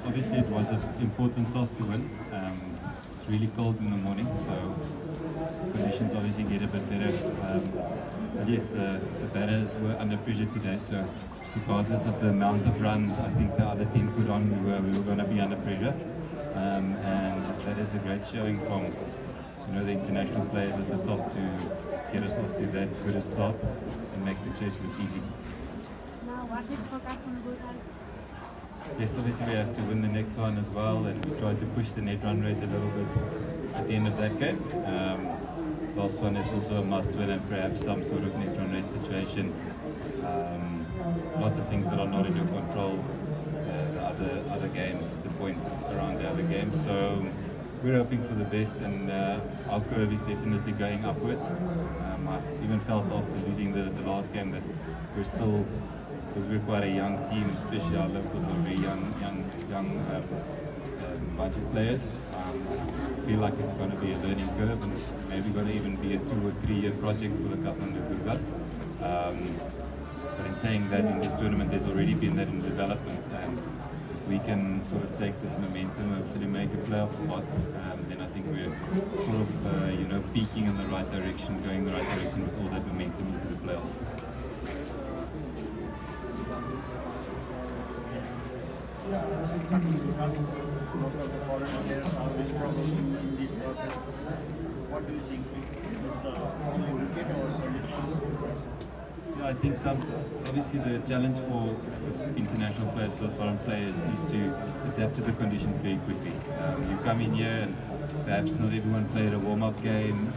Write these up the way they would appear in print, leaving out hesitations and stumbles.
Obviously it was an important toss to win. It's really cold in the morning, so conditions obviously get a bit better. But yes, the batters were under pressure today, so regardless of the amount of runs I think the other team put on, we were going to be under pressure. And that is a great showing from the international players at the top to get us off to that good a start and make the chase look easy. Now, what did you forget from the good guys? Yes, obviously we have to win the next one as well and try to push the net run rate a little bit at the end of that game. Last one is also a must win and perhaps some sort of net run rate situation. Lots of things that are not in your control, the other games, the points around the other games. So we're hoping for the best, and our curve is definitely going upwards. I've even felt after losing the last game that we're still, because we're quite a young team, especially our locals are very young bunch of players. I feel like it's going to be a learning curve, and it's maybe going to even be a 2 or 3 year project for the Kathmandu Gurkhas. But in saying that, in this tournament there's already been that in development, and if we can sort of take this momentum and hopefully make a playoff spot, then I think we're sort of peaking in the right direction, going in the right direction with all that momentum into the playoffs. Most of the foreign players are struggling in this surface. What do you think? Is only wicket or condition? Yeah, I think obviously the challenge for international players, for foreign players, is to adapt to the conditions very quickly. You come in here and perhaps not everyone played a warm-up game.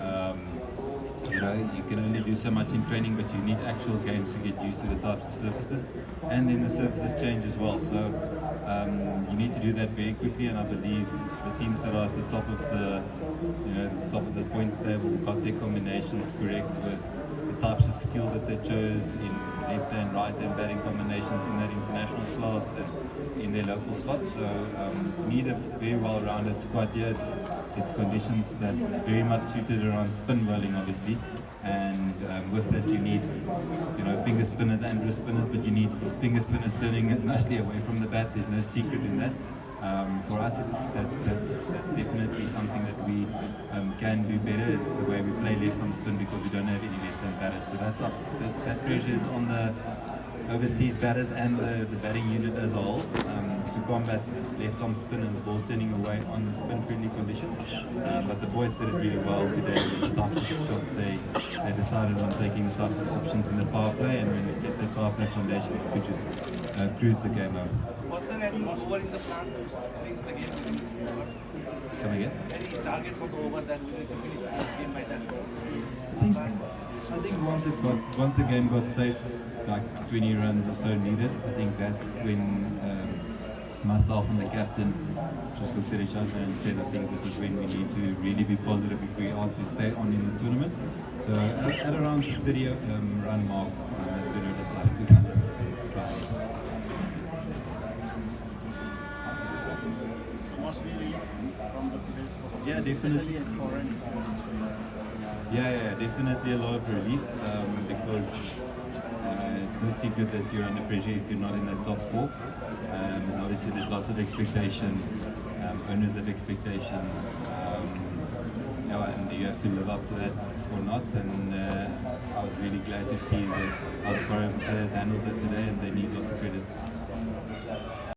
You can only do so much in training, but you need actual games to get used to the types of surfaces, and then the surfaces change as well. So you need to do that very quickly, and I believe the teams that are at the top of the points table got their combinations correct with the types of skill that they chose in left and right hand batting combinations in their international slots and in their local slots. So you need a very well-rounded squad here. It's conditions that's very much suited around spin bowling, obviously, and with that you need finger spinners and wrist spinners, but you need finger spinners turning it mostly away from the bat. There's no secret in that. For us, that's definitely something that we can do better. Is the way we play left arm spin, because we don't have any left hand batters. So that pressure is on the overseas batters and the batting unit as a whole to combat left arm spin and the ball turning away on spin friendly conditions. But the boys did it really well today with the types of shots they decided on taking, the types of options in the power play, and when we set the power play foundation, we could just cruise the game over. Was there any over in the plan to finish the game within this over? Come again? Any target for the over that we need to finish the game by that? I think once the game got safe, like 20 runs or so needed, I think that's when myself and the captain just looked at each other and said, I think this is when we need to really be positive if we are to stay on in the tournament. So at around the 30 run mark, that's when we decided we're going to try. So must be relief from the today's performance, Yeah, definitely. especially at foreign. Yeah, definitely a lot of relief because it's no secret that you're under pressure if you're not in the top 4. And obviously there's lots of expectation, owners have expectations, and you have to live up to that or not. And I was really glad to see how the foreign players handled it today, and they need lots of